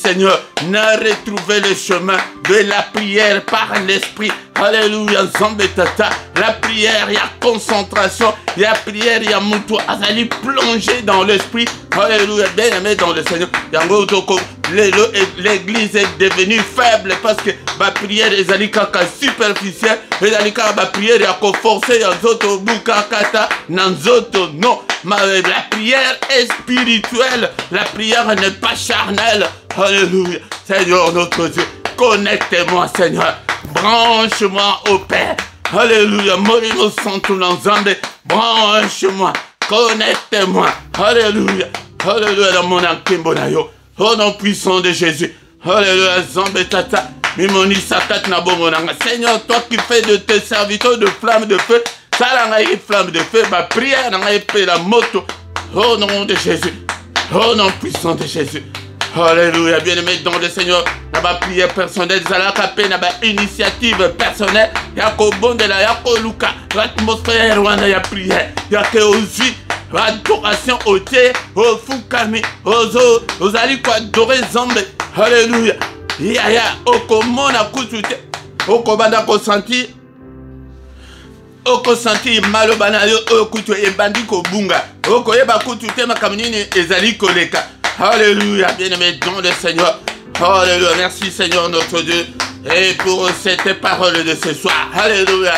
Seigneur, n'a retrouvé le chemin de la prière par l'esprit. Alléluia, Zambé Tata, la prière, il y a concentration, il y a prière, il y a moutou, azali plongé dans l'esprit. Alléluia, bien aimé dans le Seigneur. L'église est devenue faible parce que ma prière est azali kaka superficielle, et azali kaka ma prière est à forcer, yanzoto bukakata, nanzoto non. La prière est spirituelle, la prière n'est pas charnelle. Alléluia, Seigneur notre Dieu, connectez-moi Seigneur. Branche-moi au Père. Alléluia. Molimo santo nzambe. Branche-moi. Connecte-moi. Alléluia. Alléluia. Dans mon ankimbo na yo. Au nom puissant de Jésus. Alléluia. Zambe tata. Mimoni sakat na bomo nanga. Seigneur, toi qui fais de tes serviteurs de flammes de feu. Salanga y flamme de feu. Ma prière nanga y paie la moto. Au nom de Jésus. Au nom puissant de Jésus. Alléluia, bien-aimé dans le Seigneur, na ba prière personnelle, zalaka pe na ba initiative personnelle, yako bondela, yako luka, l'atmosphère wana ya prière, yake ozi, adoration ote, o fukami, ozo, ozali ko adorer Nzambe. Alléluia. Ya oko mona kutute, oko banda ko sentir, oko sentir maloba na yo, okutu ebandi ko bunga, oko yeba kutute makamini ezali koleka. Alléluia, bien-aimé dans le Seigneur. Alléluia, merci Seigneur notre Dieu. Et pour cette parole de ce soir. Alléluia,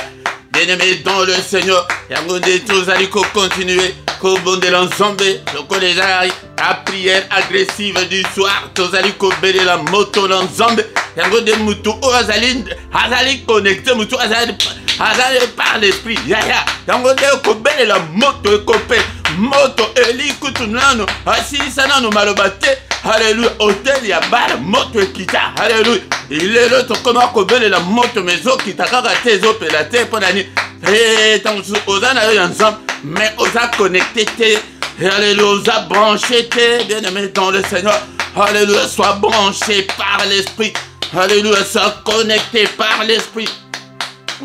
bien-aimé dans le Seigneur. Yangonde tous aliko continuer. Kobonde l'ensemble. Le collège, la prière agressive du soir. Tous aliko bele la moto l'ensemble. Yangonde mutu o azali connecté mutu azali par l'esprit. Yaya. Yangonde ko bele la moto e kopé. Moto eli kutunano asisa nano malobate. Alléluia, hôtel ya bar moto ekita. Alléluia, il est là to comment kobele la moto mezo kita kaka tezo pelate ponani. Et tant ozana yo ensemble mais osa connecté te. Alléluia, osa branché te, bien-aimé dans le Seigneur. Alléluia, sois branché par l'esprit. Alléluia, sois connecté par l'esprit.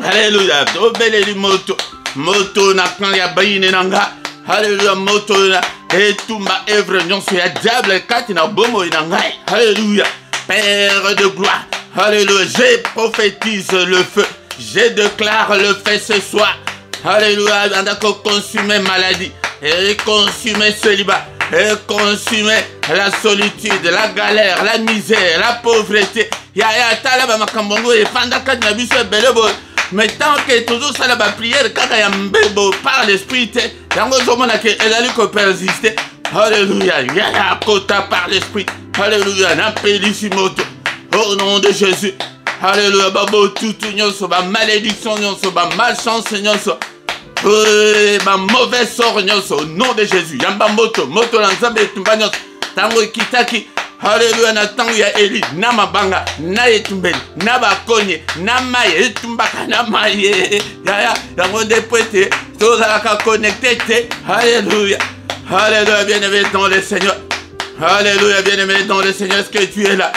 Alléluia, obele li moto. Moto na kan ya bayine nanga. Alléluia, moto na et tout ma œuvre non c'est le diable kati na bomo inangai. Alléluia, Père de gloire. Alléluia, je prophétise le feu. Je déclare le fait ce soir. Alléluia. Andako consumer maladie. Et consumer célibat. Et consumer la solitude, la galère, la misère, la pauvreté. Yaya talaba makambongo et pandaka nabiso belebo. Mais tant que toujours ça la prière, quand il y a un bébé par l'esprit, il y a un moment qui est persisté. Alléluia. Yaya kota par l'esprit. Alléluia. Nampelissimoto. Au nom de Jésus. Alléluia. Babo tout nyonso, ba malédiction nyonso, ba malchance nyonso. Ma mauvais sort nyonso. Au nom de Jésus. Yamba moto, moto lanzambe tumba nyonso. Tango ikitaki. Alléluia. Na tango ya Eli, na mabanga, na etumbeli, na bakonye, na maye, etumbaka na maye. Yaya, yango depwete, tozalaka connecté te. Alléluia. Alléluia, bien-aimé dans le Seigneur. Alléluia, bien-aimé dans le Seigneur. Est-ce que tu es là?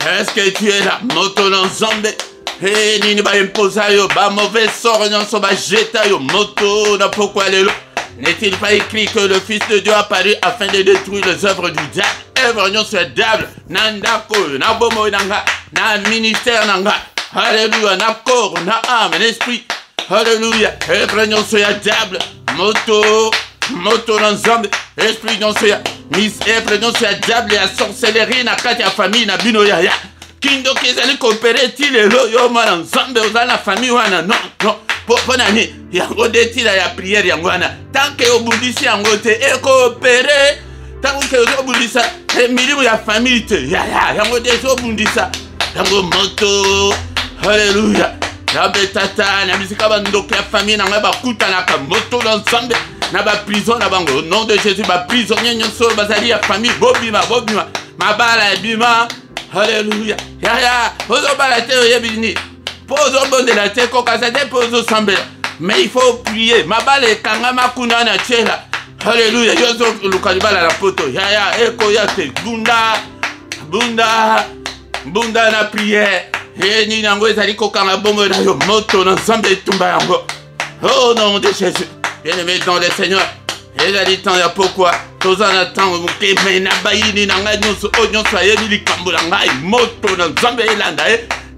Est-ce que tu es là? Moto lanzambe. Eh, nini ba imposa yo, ba mauvais sort nyonso ba jeta yo. Moto na pourquoi lelo. N'est-il pas écrit que le Fils de Dieu a apparu afin de détruire les œuvres du diable? Œuvres nyonso ya diable. Na ndako, na bomo nanga, na ministère nanga. Alléluia, na corps, na âme, l'esprit. Alléluia. Œuvres nyonso ya diable. Moto lanzambe. Esprit nyonso ya œuvres nyonso ya diable ya sorcellerie na kati ya famille na bino ya. Kindo kezali coopérer ti lelo yo mwana nzambe oza na famille wana non. Po nani yango detila ya prière yango wana tant que obundisi yango te coopérer tant que obundisa milimo ya famille te yango deso obundisa yango moto. Alléluia. Na betata na bisika bandoko ya famille na ba kutana ka moto l'ensemble na ba prison na bango au nom de Jésus ba prisonnier nyonso bazali ya famille bobima mabala bima. Alléluia. Ozo balate oyebini. Pozo bonde la te kokazade pozo sambela. Mais il faut prier. Mabale kangama kuna na chela. Alléluia. Yozo lukadibala la poto. Eko yate. Bunda na prière. Et ni nango ezali kokanga bongo na yo moto na sambe tumba yango. Au nom de Jésus. Bien-aimé dans le Seigneur. Ezali temps ya pourquoi tozana temps muke mena bayini na ngai nyonso nyonso ayebi likambo na ngai moto na nzambe elanda.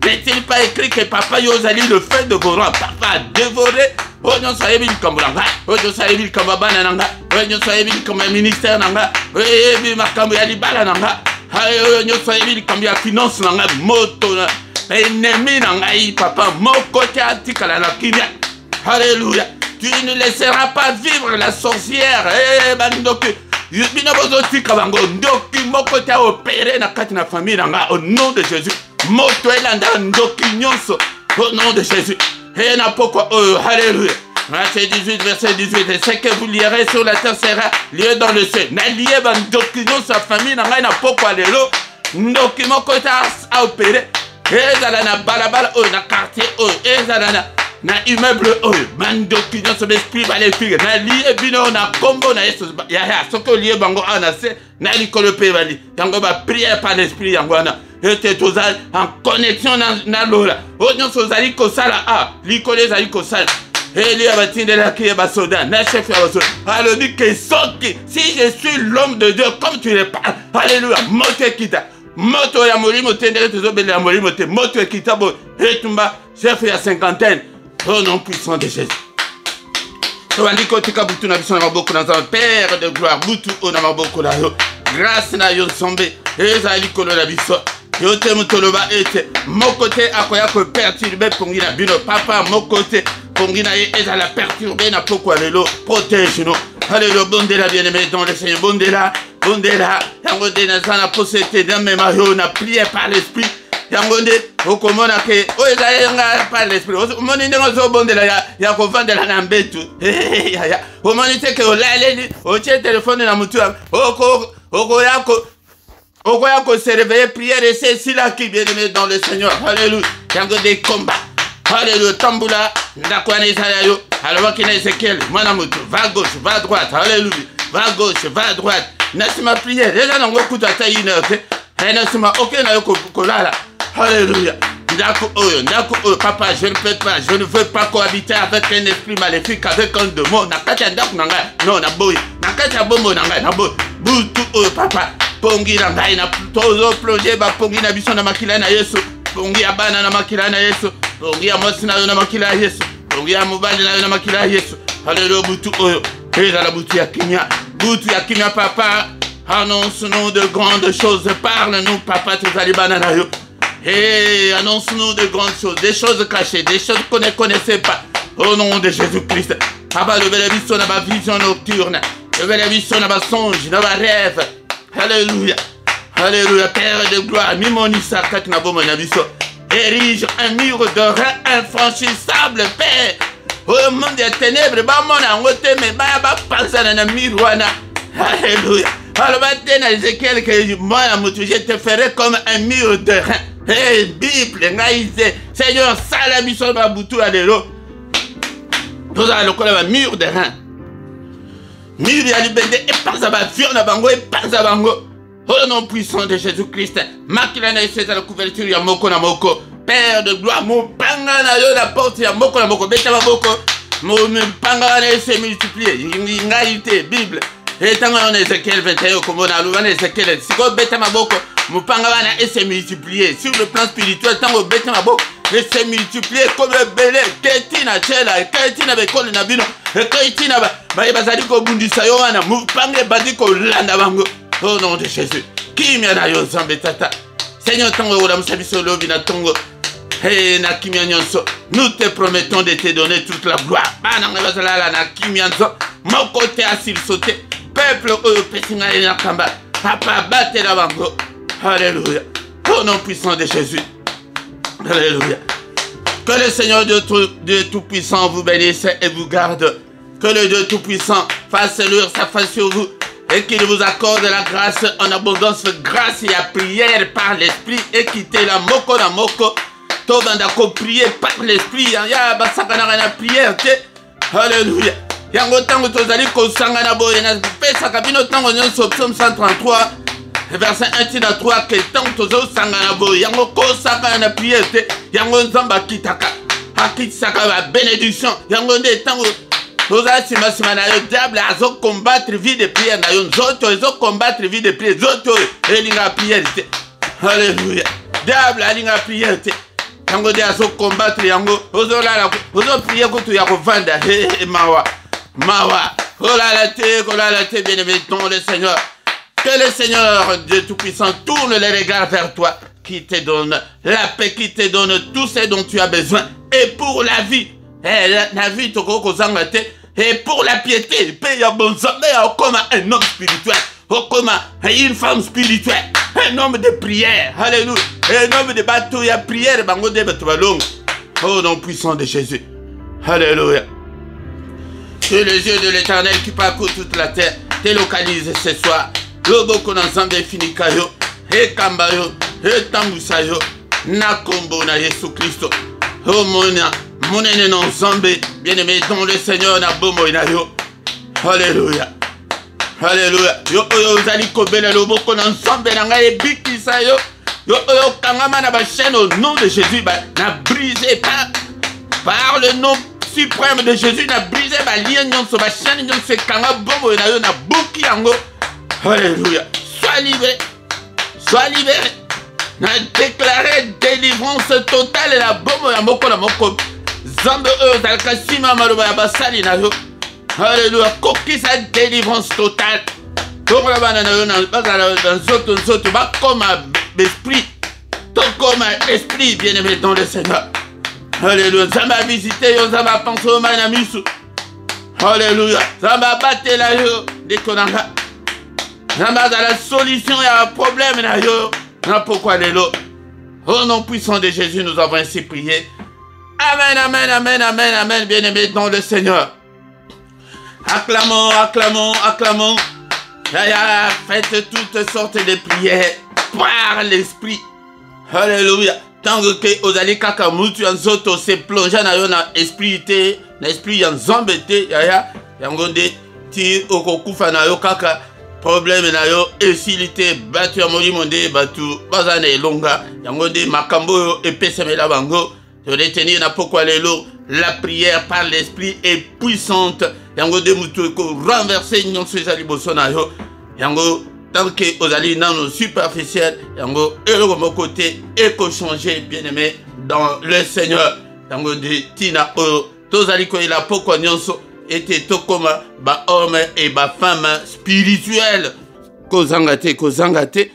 N'est-il pas écrit que papa yozali le fait de Goran papa a dévoré nyonso ayebi likambo na ngai nyonso ayebi likambo bana na ngai nyonso ayebi likambo ya ministère na ngai oyebi makambo ya libala na ngai nyonso ayebi likambo ya finance na ngai moto na ennemi na ngai papa moko te atikala na kimia. Alléluia. Tu ne laisseras pas vivre la sorcière. Bandoki. Binobozotika kabango. Ndoki moko te opéré na kati na famille nanga au nom de Jésus. Moto elanda ndoki nyonso au nom de Jésus. Et na pourquoi alléluia. Matthieu 18 verset 18. Et ce que vous lierez sur la terre sera lié dans le ciel. Na lié bandoki nyonso sa famille nanga na pourquoi lelo. Ndoki moko te a opéré. Ezala na balabala na quartier ezala na immeuble mandoki nyonso l'esprit va les filles na lié bino na combo na yesu soko lié bango ana se na likolo pe bali yango ba prière par l'esprit yango ana ete tozali en connexion na lola nyonso zali kosala likolo zali kosala Eli abatindela ki basoda na chef ya basoda alobi ke soki si je suis l'homme de Dieu comme tu le parles alléluia moto kita moto ya molimo tendele tozobele ya molimo te moto ekitabo etumba chef ya cinquantaine. Au nom puissant de Jésus. Père de gloire, Boutou, on a beaucoup là. Grâce na yo sombe, ezali kolo la biso. Yo te mutoloba ete, mon côté akoya ko perturber pongina bino papa, mon côté pongina ezala perturber na pourquoi lelo protège-nous. Alléluia, bondela bien-aimé dans le Seigneur, bondela, yango de na sana posete dans mes maillots, na prié par l'esprit. Yangonde okomona ke oezanga par l'esprit omoni ndenge ozobondela ya kovandela na mbetu omoni te ke olaleli otie telefone na mutu okoya koserveiller prière et c'est cela qui bien aimé dans le Seigneur. Alléluia. Yango des combats. Alléluia. Tambula ndakwana isaya yo alobaki na Ezekiel mwana mutu va gauche va droite. Alléluia. Va gauche va droite. Nasima prière déjà nango kuta ta une heure nasima ok na yo kolala. Alléluia. Ndako oyo, papa, je ne peux pas, je ne veux pas cohabiter avec un esprit maléfique, avec un démon. Nakata ndako nanga, non, na boy. Nakata bombo nanga, na boy. Boutou oyo, papa, pongi nanga, na tozo plongé, ba pongi na biso na makila na Yesu. Pongia bana na makila na Yesu. Pongia mosi na yo na makila Yesu. Pongia mobali na yo na makila Yesu. Alléluia butu oyo. Eza la butu ya kimia. Butu ya kimia papa. Annonce-nous de grandes choses. Parle-nous papa tozali bana na yo. Et annonce-nous de grandes choses, des choses cachées, des choses qu'on ne connaissait pas. Au nom de Jésus-Christ. Papa, levez la vision dans ma vision nocturne. Levez la vision dans ma songe, dans ma rêve. Alléluia. Alléluia. Père de gloire. Mimonisa katnabo monabiso. Érige un mur de rein infranchissable, Père. Au monde des ténèbres, bah mon angote, mais bah pensa dans un miroir. Alléluia. Alors maintenant, Ézéchiel, que moi, je te ferai comme un mur de rein. Hey, Bible, Seigneur, salabiso babutu alelo. Nous allons le mur de rein. Mur ya libende et pas à bafir na bango et pas à bango. Au nom puissant de Jésus-Christ. Makilana et la couverture ya moko na moko. Père de gloire, mon panga na yo la porte ya moko na moko. Beta moko. Mon panga na se multiplier. Ngalité, Bible. Et tant qu'on Ézéchiel 21, comme on a lu Ézéchiel, si on bête ma boque, mon pangana et se multiplier. Sur le plan spirituel, tant qu'on bête ma boque, et se multiplier comme le belé, Ketina Chela, Ketina Bekol Nabino, et Ketina Bazadiko Bundisayoana, Mupanga Badiko Landabango, au nom de Jésus. Qui m'y a yo Zambetata, Seigneur Tango, la Mousabiso Lobina Tongo, et Nakimianso, nous te promettons de te donner toute la gloire. Banangazala, Nakimianso, mon côté assis sauté. Peuple, Pessinga et Nakamba, Papa, battez la bango. Alléluia. Au nom puissant de Jésus. Alléluia. Que le Seigneur Dieu Tout-Puissant vous bénisse et vous garde. Que le Dieu Tout-Puissant fasse luire sa face sur vous et qu'il vous accorde la grâce en abondance, grâce et la prière par l'Esprit et quitter la moko na moko. Tobandako prier par l'Esprit. Ya basakana na prière. Alléluia. Yango tango tozali kosanga na boye na pesa kabino tango nyonso psaume 133 verset 1 à 3 que tango tozo sanga na boye yango kosaka na prière te yango nzamba kitaka akitsaka ba bénédiction yango nde tango tozali sima na yo diable azo combattre vie de prière na yo nzoto ezo combattre vie de prière nzoto elinga prière te. Alléluia. Diable alinga prière te yango de azo combattre yango ozo lala ozo prière ko tu ya kovanda mawa. Mawa, oh là là, bien-aimé, dans le Seigneur. Que le Seigneur, Dieu Tout-Puissant, tourne les regards vers toi, qui te donne la paix, qui te donne tout ce dont tu as besoin. Et pour la vie, la vie, et pour la piété, paye à bon comme un homme spirituel, comme une femme spirituelle, un homme de prière, alléluia, un homme de bateau, il y a prière, au nom puissant de Jésus, alléluia. Que les yeux de l'Éternel qui parcourt toute la terre te localisent ce soir. Loboko na Nzambe finikayo, e kambayo, e tambusayo, na kombo na Yesu Christo. Oh mona, monene na Nzambe, bien-aimé dans le Seigneur na bomo na yo. Alléluia. Alléluia. Yo oyo zali kobela loboko na Nzambe na ngai bikisa yo. Yo oyo kangama na ba chaîne au nom de Jésus na brisé par le nom suprême de Jésus n'a brisé ma lien sur ma chaîne se kanga bombo na yo na buki yango. Alléluia. Sois libéré. Sois libéré. Na déclaré délivrance totale et la bombo ya moko na moko. Zambe dalka sima maloba ya basali na yo. Alléluia. Kokisa délivrance totale. Donc la banana yo na bazala dans zoto ba comme esprit. Donc comme esprit bien-aimé dans le Seigneur. Alléluia. Zamba visité yo, zamba pensé au manamisu. Alléluia. Zamba batte la yo, dékonanga. Zamba dans la solution, il y a un problème là yo. Pourquoi les lots? Au nom puissant de Jésus, nous avons ainsi prié. Amen, amen, amen, amen, amen, bien-aimés dans le Seigneur. Acclamons, acclamons, acclamons. Faites toutes sortes de prières par l'Esprit. Alléluia. Tant que ozali kaka mutu nzoto se plonger na yo na esprit te, na esprit ya nzambe te, yango nde ti okokufa na yo kaka problème na yo esilité batu ya molimo nde batu bazana elonga yango nde makambo yo epesemela bango de retenir na pokwa lelo. La prière par l'esprit est puissante yango nde mutu ko renverser nyonso ezali boso na yo yango tant que vous allez dans nos superficiels, yango eloko moko te eko changer bien-aimé dans le Seigneur. Yango de tina o tozali ko ila poko nyonso ete tokoma ba homme et ba femme spirituel. Kozanga te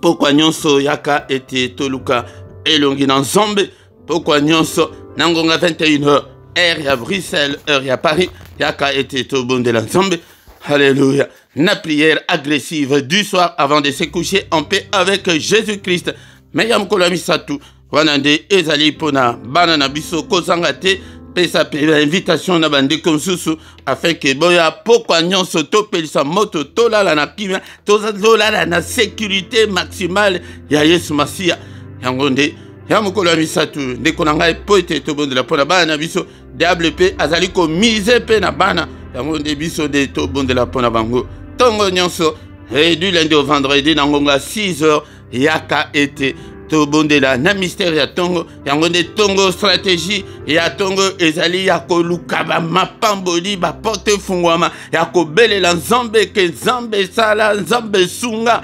poko nyonso yaka ete toluka elongi na Nzambe. Poko nyonso nangonga 21h heure ya Bruxelles, heure ya Paris, yaka ete to bondela Nzambe. Alléluia. Na prière agressive du soir avant de se coucher en paix avec Jésus-Christ. Meyam kolamisatu wanande ezali pona bana na biso kozanga te pesa invitation na bande konsusu afin que boya pokwa nyonso topelisa moto tolala na kimia tolala na sécurité maximale ya Yesu Masia. Yango nde ya mokolo ya misatu ndeko na ngai po ete tobondela mpona bana na biso diable mpe azali komise mpe na bana yango nde biso nde tobondela mpona bango tongo nyonso du lundi au vendredi na ngonga 6h yaka ete tobondela na mystère ya tongo yango nde tongo stratégie ya tongo ezali ya koluka bamapamboli baporte efungwama ya kobelela Nzambe ke Nzambe sala Nzambe sunga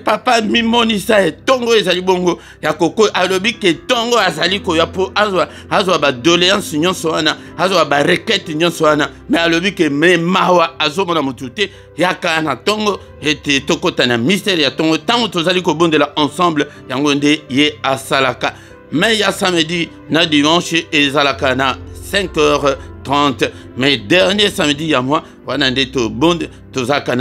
papa mimonisa tongo ezali bongo ya koko alobi ke tongo azali koya po azwa badoléance nyonso wana azwa barequête nyonso wana mais alobi ke me mawa azomona motu te yaka na tongo ete tokota na mystère ya tongo tango tozali kobondela ensemble yango nde ye asalaka. Mais ya samedi na dimanche ezalaka na 5h30 mais dernier samedi ya moi wana nde to bonde tozaka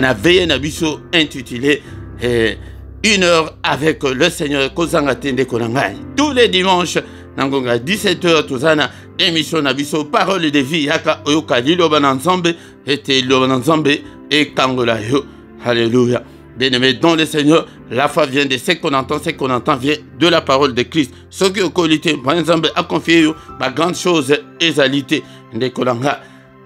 na veille na biso intitulé 1h avec le Seigneur kozanga tende konangai. Tous les dimanches nangonga 17h tozana émission na biso parole de vie yaka oyoka liloba na Nzambe ete liloba na Nzambe et kangola yo. Alléluia. Bien-aimé dans le Seigneur, la foi vient de ce qu'on entend vient de la parole de Christ. Ce qui est qualité, par exemple, a confié ma grande chose exalité de Kolanga.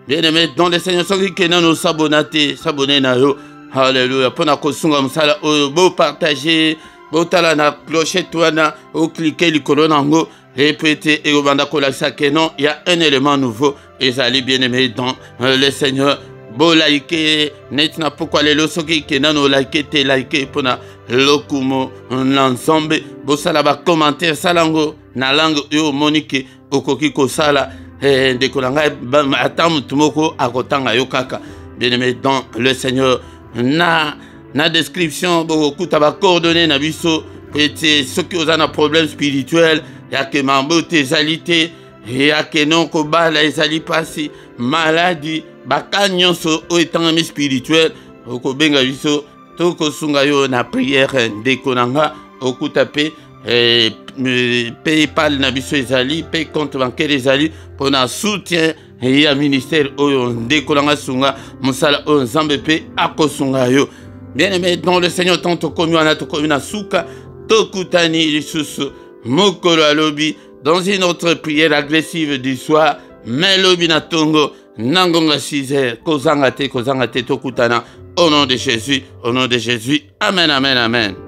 Bien-aimé dans le Seigneur, ce qui est nous s'abonner na yo. Alléluia. Pour na kosunga msala beau partager, beau tala na clochette wana, ou cliquer le colonango. Répétez et au banda kolaksa que non, il y a un élément nouveau. Ezali bien-aimé dans le Seigneur. Bo like net na pourquoi les losoki ke nano like te like pona lokumo l'ensemble bo sala ba commentaire salango na langue yo monique okoki ko sala de kolanga atam tumoko akotanga yo kaka bien-aimé dans le Seigneur na description bo kuta ba coordonnées na biso ete ceux qui ont un problème spirituel ya ke mambo tezalité ya ke non ko bala ezali pasi maladie baka nyonso o etangami spirituel okobenga biso tokosunga yo na prière ndeko nanga okuta pe PayPal na biso ezali pe compte bancaire ezali pona soutien ya ministère oyo ndeko nanga sunga mosala oyo Nzambe pe akosunga yo. Bien-aimé dans le Seigneur tant tokomi wana tokomi na suka tokutani lisusu mokolo alobi dans une autre prière agressive du soir mais lobi na tongo nangonga 6h kozanga te tokutana au nom de Jésus, amen, amen, amen.